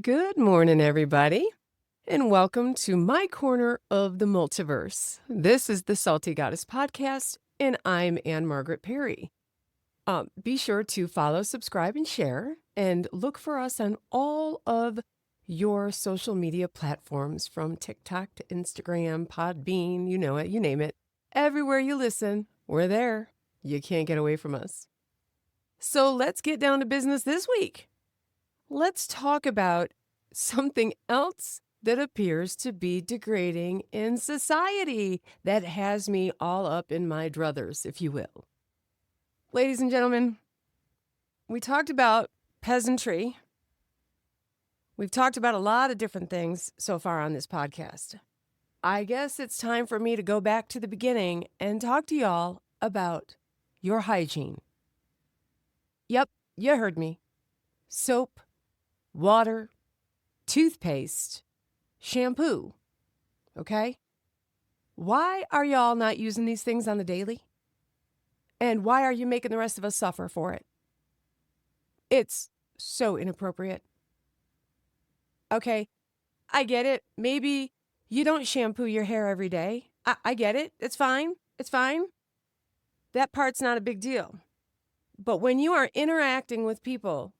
Good morning, everybody, and welcome to my corner of the multiverse. This is the Salty Goddess Podcast, and I'm Margaret Perry. Be sure to follow, subscribe, and share, and look for us on all of your social media platforms from TikTok to Instagram, Podbean, you know it, you name it. Everywhere you listen, we're there. You can't get away from us. So let's get down to business this week. Let's talk about something else that appears to be degrading in society that has me all up in my druthers, if you will. Ladies and gentlemen, we talked about peasantry. We've talked about a lot of different things so far on this podcast. I guess it's time for me to go back to the beginning and talk to y'all about your hygiene. Yep, you heard me. Soap, water, toothpaste, shampoo, okay? Why are y'all not using these things on the daily? And why are you making the rest of us suffer for it? It's so inappropriate. Okay, I get it. Maybe you don't shampoo your hair every day. I get it. It's fine. It's fine. That part's not a big deal. But when you are interacting with people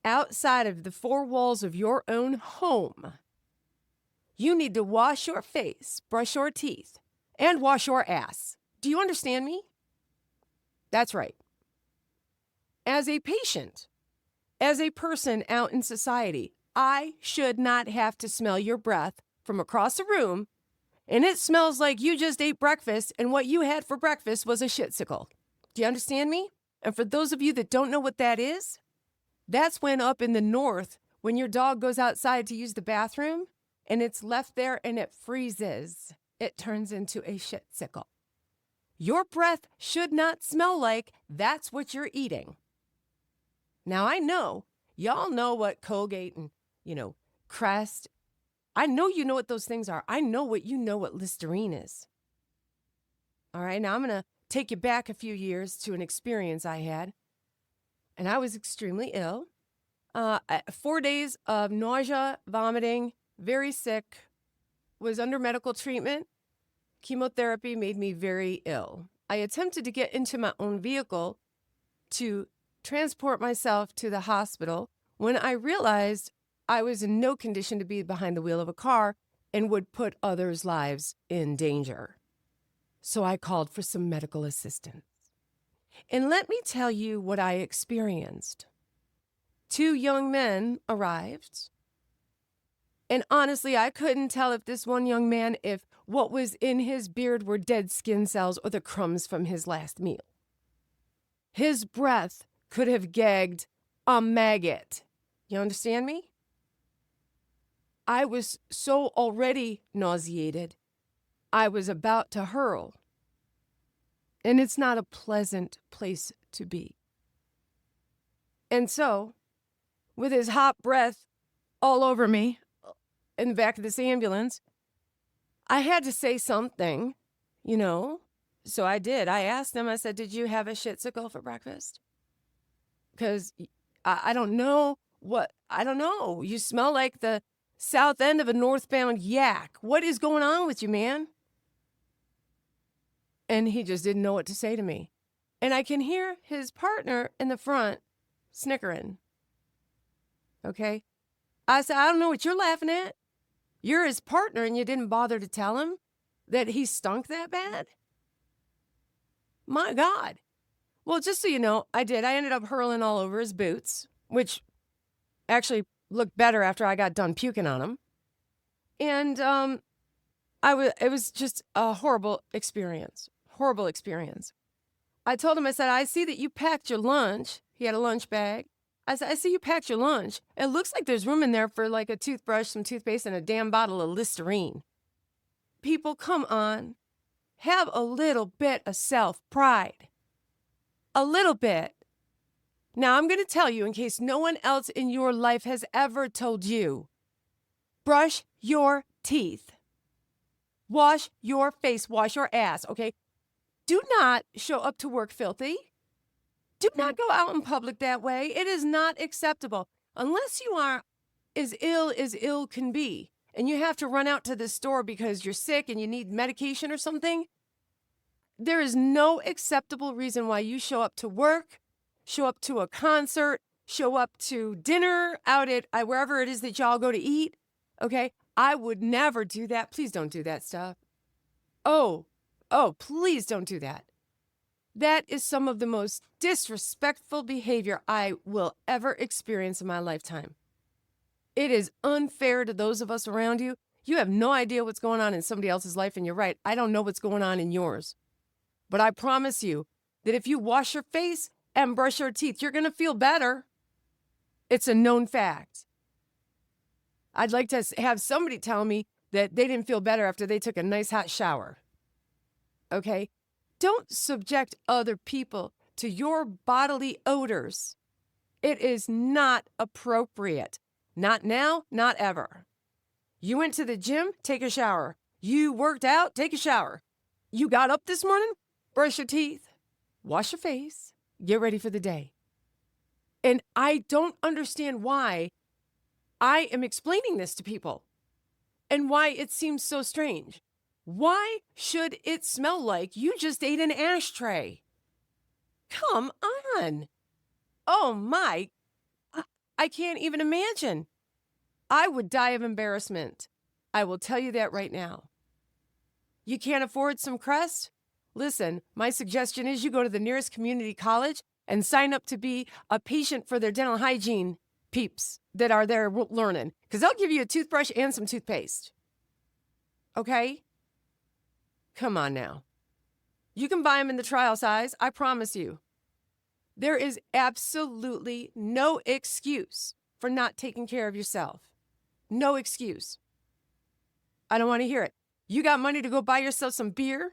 outside of the four walls of your own home, you need to wash your face, brush your teeth, and wash your ass. Do you understand me? That's right. As a patient, as a person out in society, I should not have to smell your breath from across the room, and it smells like you just ate breakfast and what you had for breakfast was a shitsicle. Do you understand me? And for those of you that don't know what that is, that's when up in the north, when your dog goes outside to use the bathroom and it's left there and it freezes, it turns into a shitsicle. Your breath should not smell like that's what you're eating. Now, I know y'all know what Colgate and, Crest. I know you know what those things are. I know what Listerine is. All right, now I'm going to take you back a few years to an experience I had. And I was extremely ill. 4 days of nausea, vomiting, very sick, was under medical treatment. Chemotherapy made me very ill. I attempted to get into my own vehicle to transport myself to the hospital when I realized I was in no condition to be behind the wheel of a car and would put others' lives in danger. So I called for some medical assistance. And let me tell you what I experienced. 2 young men arrived. And honestly, I couldn't tell if this one young man, if what was in his beard were dead skin cells or the crumbs from his last meal. His breath could have gagged a maggot. You understand me? I was so already nauseated, I was about to hurl. And it's not a pleasant place to be. And so, with his hot breath all over me in the back of this ambulance, I had to say something, So I did. I asked him, I said, "Did you have a shitsicle for breakfast?" Because I don't know. You smell like the south end of a northbound yak. What is going on with you, man? And he just didn't know what to say to me. And I can hear his partner in the front snickering. Okay? I said, "I don't know what you're laughing at. You're his partner and you didn't bother to tell him that he stunk that bad?" My God. Well, just so you know, I did. I ended up hurling all over his boots, which actually looked better after I got done puking on him. And it was just a horrible experience. Horrible experience. I told him, I said, "I see that you packed your lunch." He had a lunch bag. I said, "I see you packed your lunch. It looks like there's room in there for like a toothbrush, some toothpaste, and a damn bottle of Listerine." People, come on. Have a little bit of self-pride. A little bit. Now, I'm going to tell you, in case no one else in your life has ever told you, brush your teeth. Wash your face. Wash your ass, okay? Do not show up to work filthy. Do not go out in public that way. It is not acceptable. Unless you are as ill can be, and you have to run out to the store because you're sick and you need medication or something, there is no acceptable reason why you show up to work, show up to a concert, show up to dinner out at wherever it is that y'all go to eat, okay? I would never do that. Please don't do that stuff. Oh, please don't do that. That is some of the most disrespectful behavior I will ever experience in my lifetime. It is unfair to those of us around you. You have no idea what's going on in somebody else's life, and you're right. I don't know what's going on in yours. But I promise you that if you wash your face and brush your teeth, you're going to feel better. It's a known fact. I'd like to have somebody tell me that they didn't feel better after they took a nice hot shower. Okay? Don't subject other people to your bodily odors. It is not appropriate. Not now, not ever. You went to the gym, take a shower. You worked out, take a shower. You got up this morning, brush your teeth, wash your face, get ready for the day. And I don't understand why I am explaining this to people and why it seems so strange. Why should it smell like you just ate an ashtray? Come on. Oh my, I can't even imagine. I would die of embarrassment. I will tell you that right now. You can't afford some Crest? Listen, my suggestion is you go to the nearest community college and sign up to be a patient for their dental hygiene peeps that are there learning, because they'll give you a toothbrush and some toothpaste. Okay? Come on now. You can buy them in the trial size, I promise you. There is absolutely no excuse for not taking care of yourself. No excuse. I don't want to hear it. You got money to go buy yourself some beer?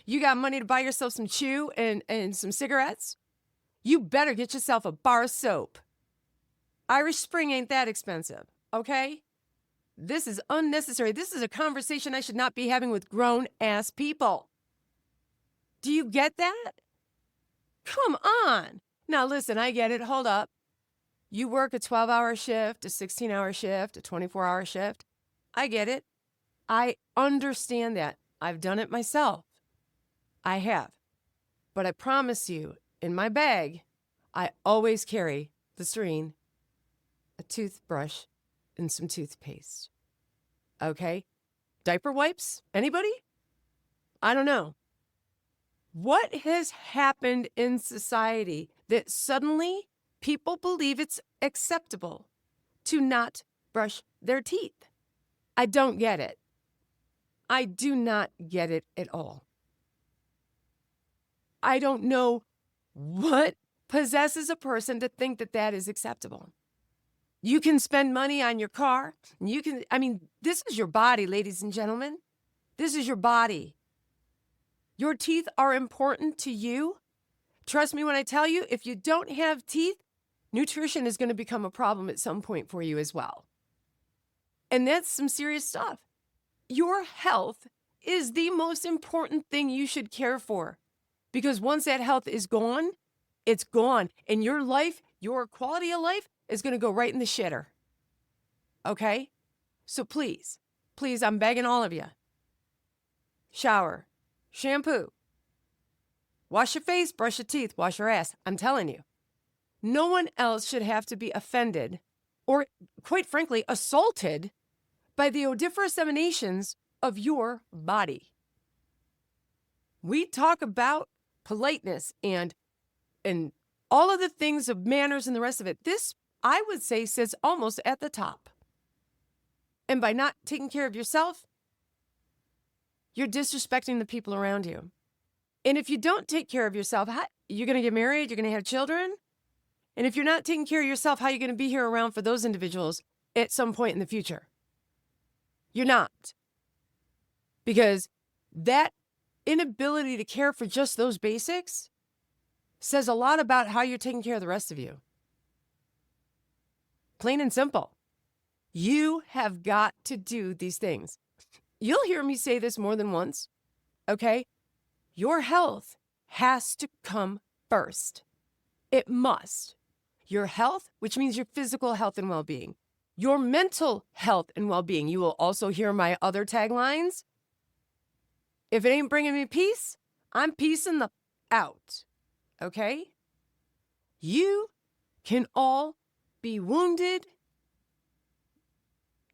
You got money to buy yourself some chew and some cigarettes? You better get yourself a bar of soap. Irish Spring ain't that expensive, okay? This is unnecessary. This is a conversation I should not be having with grown-ass people. Do you get that? Come on. Now listen, I get it. Hold up. You work a 12-hour shift, a 16-hour shift, a 24-hour shift. I get it. I understand that. I've done it myself. I have. But I promise you, in my bag, I always carry Listerine, a toothbrush, and some toothpaste. Okay? Diaper wipes? Anybody? I don't know. What has happened in society that suddenly people believe it's acceptable to not brush their teeth? I don't get it. I do not get it at all. I don't know what possesses a person to think that that is acceptable. You can spend money on your car. This is your body, ladies and gentlemen. This is your body. Your teeth are important to you. Trust me when I tell you, if you don't have teeth, nutrition is going to become a problem at some point for you as well. And that's some serious stuff. Your health is the most important thing you should care for. Because once that health is gone, it's gone. And your life, your quality of life is going to go right in the shitter. Okay? So please, I'm begging all of you. Shower, shampoo, wash your face, brush your teeth, wash your ass. I'm telling you. No one else should have to be offended or, quite frankly, assaulted by the odoriferous emanations of your body. We talk about politeness and all of the things of manners and the rest of it. This, I would say, sits almost at the top. And by not taking care of yourself, you're disrespecting the people around you. And if you don't take care of yourself, you're going to get married, you're going to have children. And if you're not taking care of yourself, how are you going to be here around for those individuals at some point in the future? You're not. Because that inability to care for just those basics says a lot about how you're taking care of the rest of you. Plain and simple. You have got to do these things. You'll hear me say this more than once, okay? Your health has to come first. It must. Your health, which means your physical health and well-being. your mental health and well-being. You will also hear my other taglines. If it ain't bringing me peace, I'm peacing the out. Okay? You can all be wounded.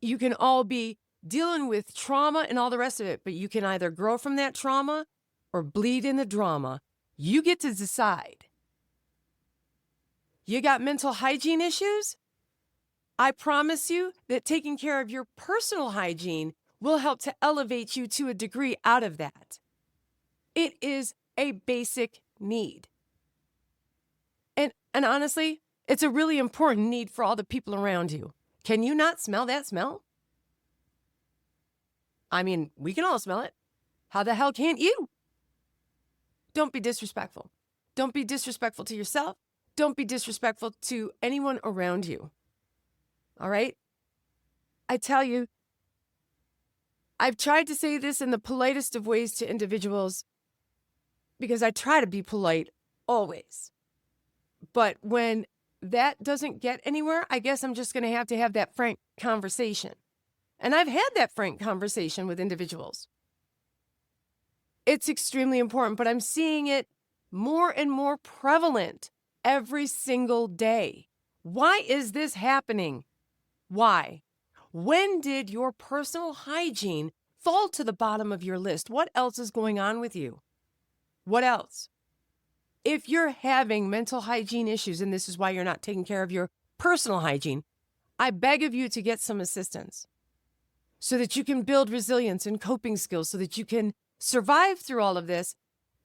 You can all be dealing with trauma and all the rest of it, but you can either grow from that trauma or bleed in the drama. You get to decide. You got mental hygiene issues? I promise you that taking care of your personal hygiene will help to elevate you to a degree out of that. It is a basic need. And honestly, it's a really important need for all the people around you. Can you not smell that smell? I mean, we can all smell it. How the hell can't you? Don't be disrespectful. Don't be disrespectful to yourself. Don't be disrespectful to anyone around you. All right? I tell you, I've tried to say this in the politest of ways to individuals because I try to be polite always. But when that doesn't get anywhere, I guess I'm just going to have that frank conversation. And I've had that frank conversation with individuals. It's extremely important, but I'm seeing it more and more prevalent every single day. Why is this happening? Why? When did your personal hygiene fall to the bottom of your list? What else is going on with you? What else? If you're having mental hygiene issues, and this is why you're not taking care of your personal hygiene, I beg of you to get some assistance so that you can build resilience and coping skills so that you can survive through all of this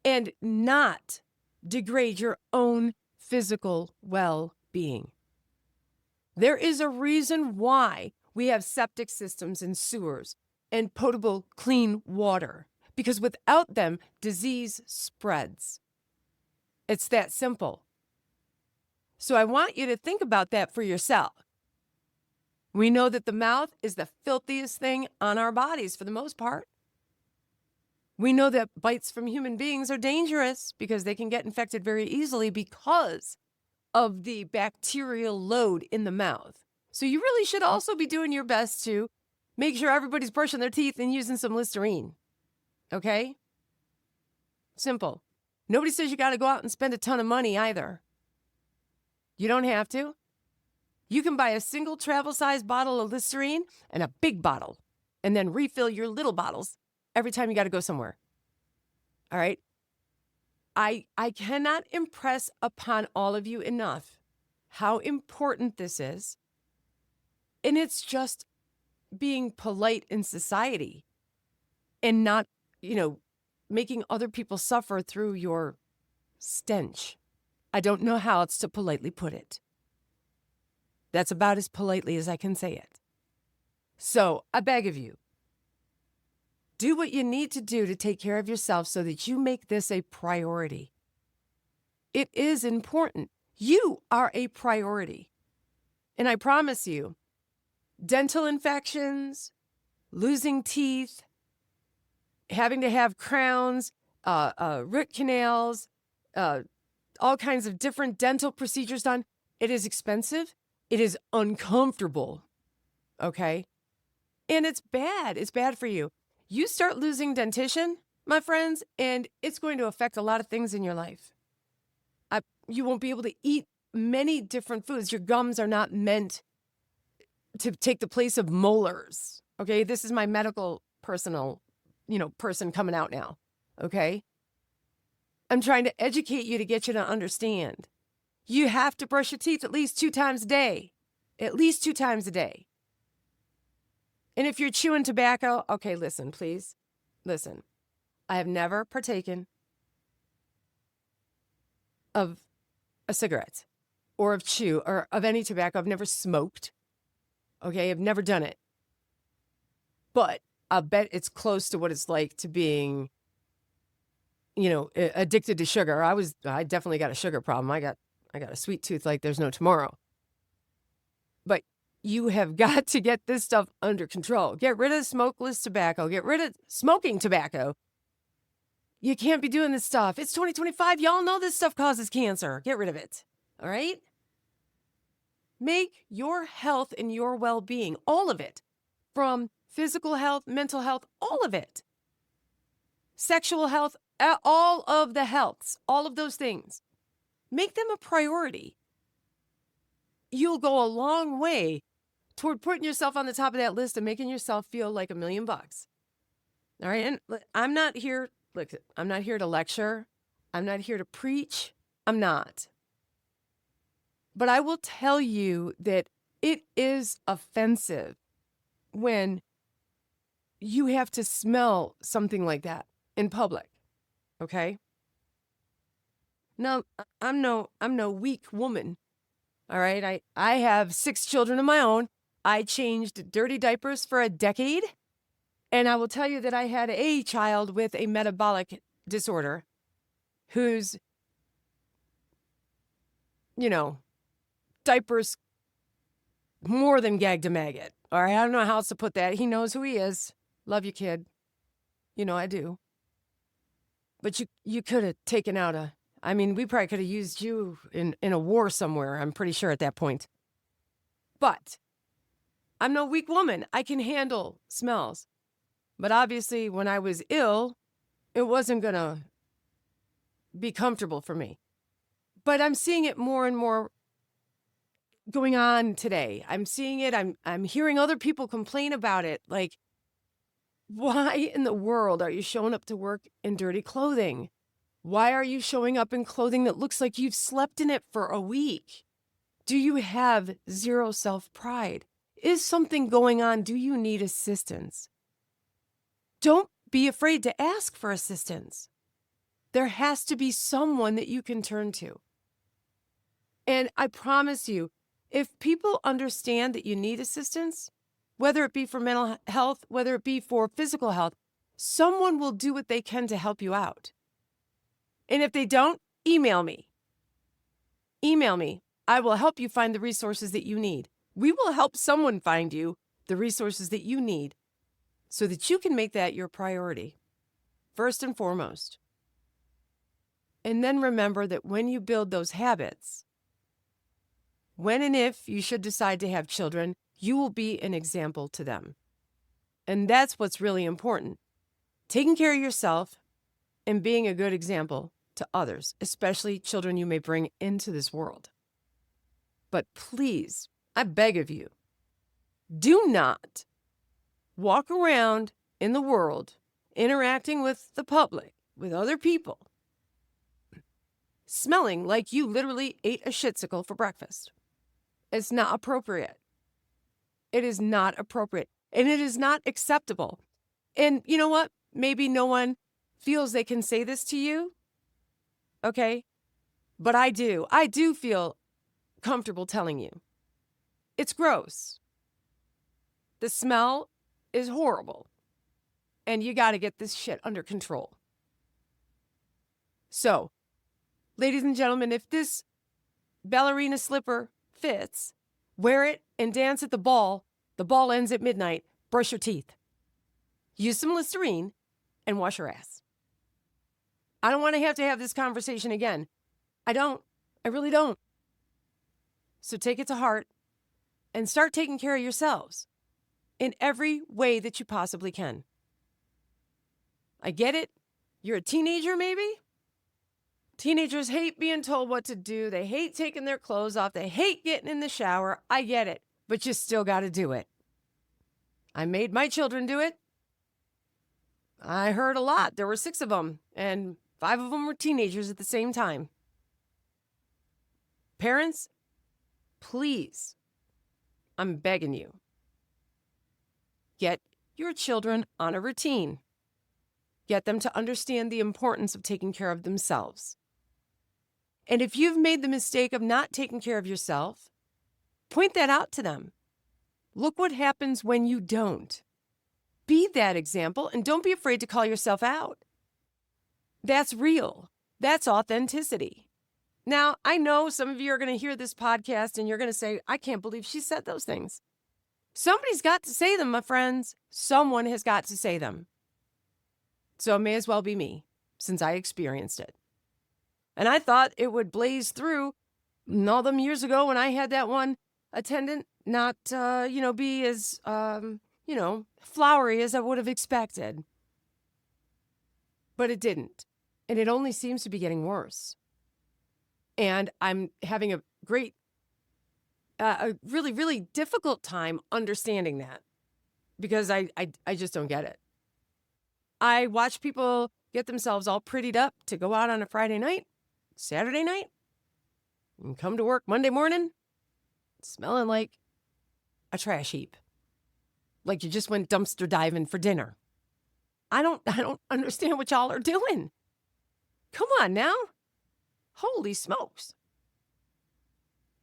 and not degrade your own physical well-being. There is a reason why we have septic systems and sewers and potable, clean water, because without them, disease spreads. It's that simple. So I want you to think about that for yourself. We know that the mouth is the filthiest thing on our bodies for the most part. We know that bites from human beings are dangerous because they can get infected very easily because of the bacterial load in the mouth. So you really should also be doing your best to make sure everybody's brushing their teeth and using some Listerine. Okay? Simple. Nobody says you got to go out and spend a ton of money either. You don't have to. You can buy a single travel-sized bottle of Listerine and a big bottle, and then refill your little bottles every time you got to go somewhere. All right? I cannot impress upon all of you enough how important this is. And it's just being polite in society and not, making other people suffer through your stench. I don't know how else to politely put it. That's about as politely as I can say it. So I beg of you, do what you need to do to take care of yourself so that you make this a priority. It is important. You are a priority. And I promise you, dental infections, losing teeth, having to have crowns, root canals, all kinds of different dental procedures done, it is expensive. It is uncomfortable. Okay? And it's bad. It's bad for you. You start losing dentition, my friends, and it's going to affect a lot of things in your life. You won't be able to eat many different foods. Your gums are not meant to take the place of molars. Okay? This is my medical person coming out now. Okay? I'm trying to educate you to get you to understand. You have to brush your teeth at least 2 times a day. At least 2 times a day. And if you're chewing tobacco, okay, listen, please. Listen. I have never partaken of a cigarette or of chew or of any tobacco. I've never smoked. Okay, I've never done it. But I'll bet it's close to what it's like to being, addicted to sugar. I definitely got a sugar problem. I got a sweet tooth like there's no tomorrow. But you have got to get this stuff under control. Get rid of smokeless tobacco. Get rid of smoking tobacco. You can't be doing this stuff. It's 2025. Y'all know this stuff causes cancer. Get rid of it. All right? Make your health and your well-being, all of it, from physical health, mental health, all of it, sexual health, all of the healths, all of those things, make them a priority. You'll go a long way toward putting yourself on the top of that list and making yourself feel like $1,000,000. All right. And I'm not here to lecture. I'm not here to preach. I'm not. But I will tell you that it is offensive when you have to smell something like that in public. Okay? Now, I'm no weak woman. All right? I have 6 children of my own. I changed dirty diapers for a decade. And I will tell you that I had a child with a metabolic disorder whose, diapers more than gagged a maggot. All right, I don't know how else to put that. He knows who he is. Love you, kid. I do. But you could have taken out we probably could have used you in a war somewhere, I'm pretty sure at that point. But I'm no weak woman. I can handle smells. But obviously, when I was ill, it wasn't going to be comfortable for me. But I'm seeing it more and more going on today. I'm seeing it. I'm hearing other people complain about it. Like, why in the world are you showing up to work in dirty clothing? Why are you showing up in clothing that looks like you've slept in it for a week? Do you have zero self-pride? Is something going on? Do you need assistance? Don't be afraid to ask for assistance. There has to be someone that you can turn to. And I promise you, if people understand that you need assistance, whether it be for mental health, whether it be for physical health, someone will do what they can to help you out. And if they don't, email me. Email me. I will help you find the resources that you need. We will help someone find you the resources that you need so that you can make that your priority, first and foremost. And then remember that when you build those habits, when and if you should decide to have children, you will be an example to them. And that's what's really important. Taking care of yourself and being a good example to others, especially children you may bring into this world. But please, I beg of you, do not walk around in the world interacting with the public, with other people, smelling like you literally ate a shitsicle for breakfast. It's not appropriate. It is not appropriate. And it is not acceptable. And you know what? Maybe no one feels they can say this to you. Okay? But I do. I do feel comfortable telling you. It's gross. The smell is horrible. And you got to get this shit under control. So, ladies and gentlemen, if this ballerina slipper fits, wear it and dance at the ball. The ball ends at midnight. Brush your teeth. Use some Listerine and wash your ass. I don't want to have this conversation again. I don't. I really don't. So take it to heart and start taking care of yourselves in every way that you possibly can. I get it. You're a teenager, maybe? Teenagers hate being told what to do. They hate taking their clothes off. They hate getting in the shower. I get it. But you still got to do it. I made my children do it. I heard a lot. There were 6 of them, and 5 of them were teenagers at the same time. Parents, please, I'm begging you, get your children on a routine. Get them to understand the importance of taking care of themselves. And if you've made the mistake of not taking care of yourself, point that out to them. Look what happens when you don't. Be that example and don't be afraid to call yourself out. That's real. That's authenticity. Now, I know some of you are going to hear this podcast and you're going to say, I can't believe she said those things. Somebody's got to say them, my friends. Someone has got to say them. So it may as well be me, since I experienced it. And I thought it would blaze through all them years ago when I had that one attendant not, be as, flowery as I would have expected. But it didn't. And it only seems to be getting worse. And I'm having a really, really difficult time understanding that because I just don't get it. I watch people get themselves all prettied up to go out on a Friday night, Saturday night, and come to work Monday morning smelling like a trash heap. Like you just went dumpster diving for dinner. I don't understand what y'all are doing. Come on now. Holy smokes.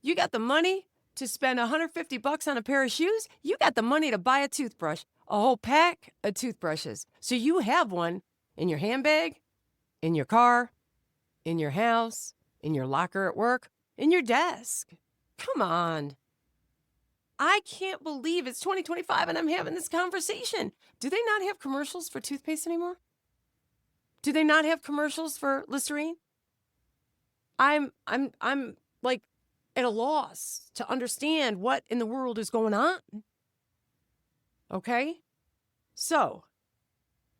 You got the money to spend $150 on a pair of shoes? You got the money to buy a toothbrush, a whole pack of toothbrushes. So you have one in your handbag, in your car, in your house, in your locker at work, in your desk. Come on. I can't believe it's 2025 and I'm having this conversation. Do they not have commercials for toothpaste anymore? Do they not have commercials for Listerine? I'm like at a loss to understand what in the world is going on. Okay? So,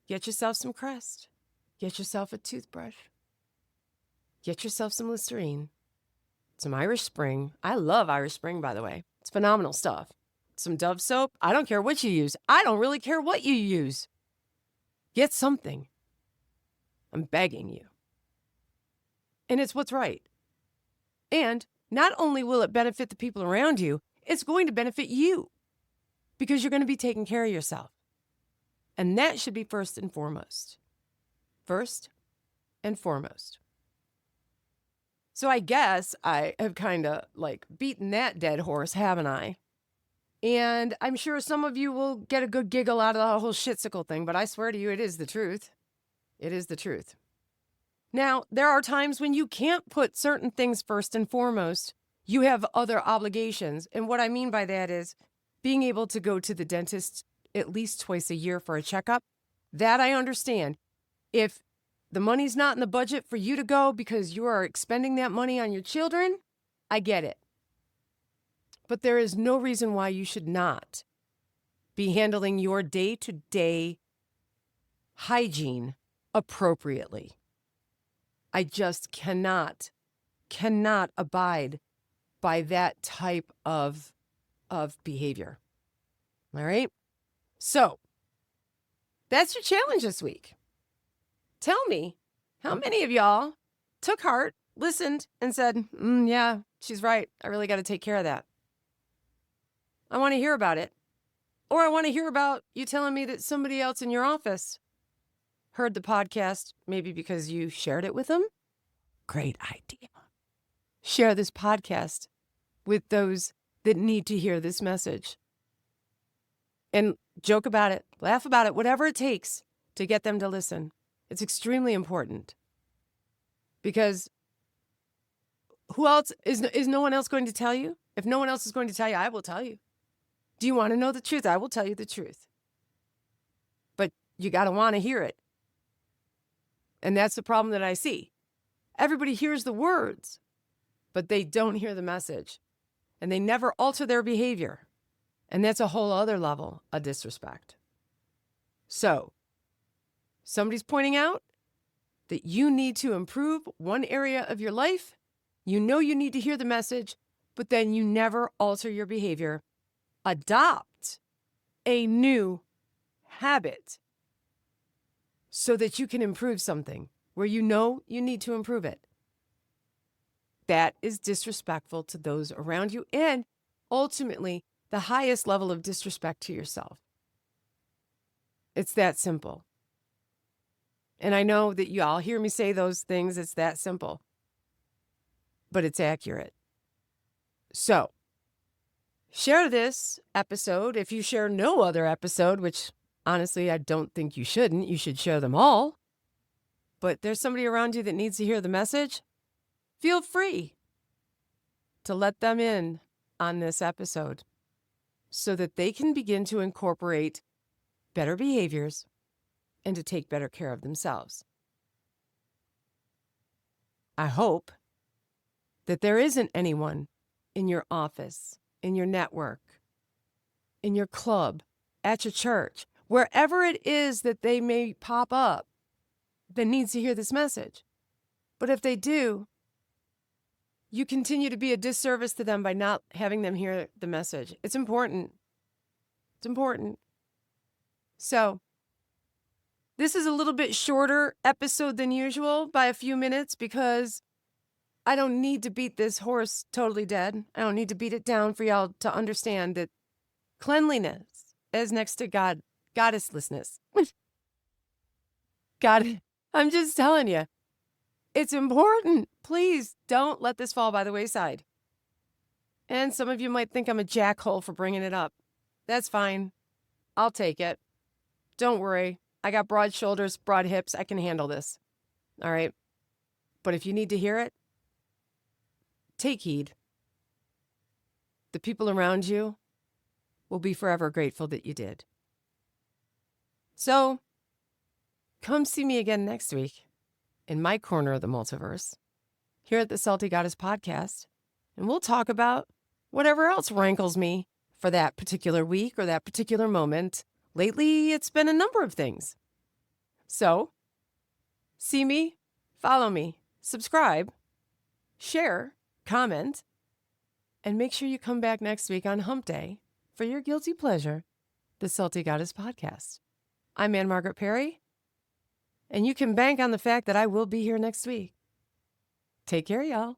get yourself some Crest. Get yourself a toothbrush. Get yourself some Listerine. Some Irish Spring. I love Irish Spring, by the way. It's phenomenal stuff. Some Dove soap. I don't care what you use. I don't really care what you use. Get something. I'm begging you. And it's what's right. And not only will it benefit the people around you, it's going to benefit you because you're going to be taking care of yourself. And that should be first and foremost. First and foremost. So I guess I have kind of like beaten that dead horse, haven't I? And I'm sure some of you will get a good giggle out of the whole shitsicle thing, but I swear to you, it is the truth. It is the truth. Now, there are times when you can't put certain things first and foremost. You have other obligations. And what I mean by that is being able to go to the dentist at least twice a year for a checkup. That I understand. If the money's not in the budget for you to go because you are expending that money on your children, I get it. But there is no reason why you should not be handling your day-to-day hygiene appropriately. I just cannot abide by that type of behavior. All right? So, that's your challenge this week. Tell me, how many of y'all took heart, listened, and said, yeah, she's right. I really got to take care of that. I want to hear about it. Or I want to hear about you telling me that somebody else in your office heard the podcast, maybe because you shared it with them. Great idea. Share this podcast with those that need to hear this message. And joke about it, laugh about it, whatever it takes to get them to listen. It's extremely important. Because who else is no one else going to tell you? If no one else is going to tell you, I will tell you. Do you want to know the truth? I will tell you the truth. But you got to want to hear it. And that's the problem that I see. Everybody hears the words, but they don't hear the message. And they never alter their behavior. And that's a whole other level of disrespect. So, somebody's pointing out that you need to improve one area of your life. You know you need to hear the message, but then you never alter your behavior. Adopt a new habit so that you can improve something where you know you need to improve it. That is disrespectful to those around you and ultimately the highest level of disrespect to yourself. It's that simple. And I know that you all hear me say those things. It's that simple. But it's accurate. So, share this episode. If you share no other episode, which honestly I don't think you shouldn't, you should share them all. But there's somebody around you that needs to hear the message. Feel free to let them in on this episode so that they can begin to incorporate better behaviors and to take better care of themselves. I hope that there isn't anyone in your office in your network, in your club, at your church, wherever it is that they may pop up that needs to hear this message. But if they do, you continue to be a disservice to them by not having them hear the message. It's important. It's important. So, this is a little bit shorter episode than usual by a few minutes because I don't need to beat this horse totally dead. I don't need to beat it down for y'all to understand that cleanliness is next to goddesslessness. God, I'm just telling you, it's important. Please don't let this fall by the wayside. And some of you might think I'm a jackhole for bringing it up. That's fine. I'll take it. Don't worry. I got broad shoulders, broad hips. I can handle this. All right. But if you need to hear it, take heed. The people around you will be forever grateful that you did. So, come see me again next week in my corner of the multiverse here at the Salty Goddess Podcast, and we'll talk about whatever else rankles me for that particular week or that particular moment. Lately, it's been a number of things. So, see me, follow me, subscribe, share, comment, and make sure you come back next week on Hump Day for your guilty pleasure, the Salty Goddess Podcast. I'm Margaret Perry, and you can bank on the fact that I will be here next week. Take care, y'all.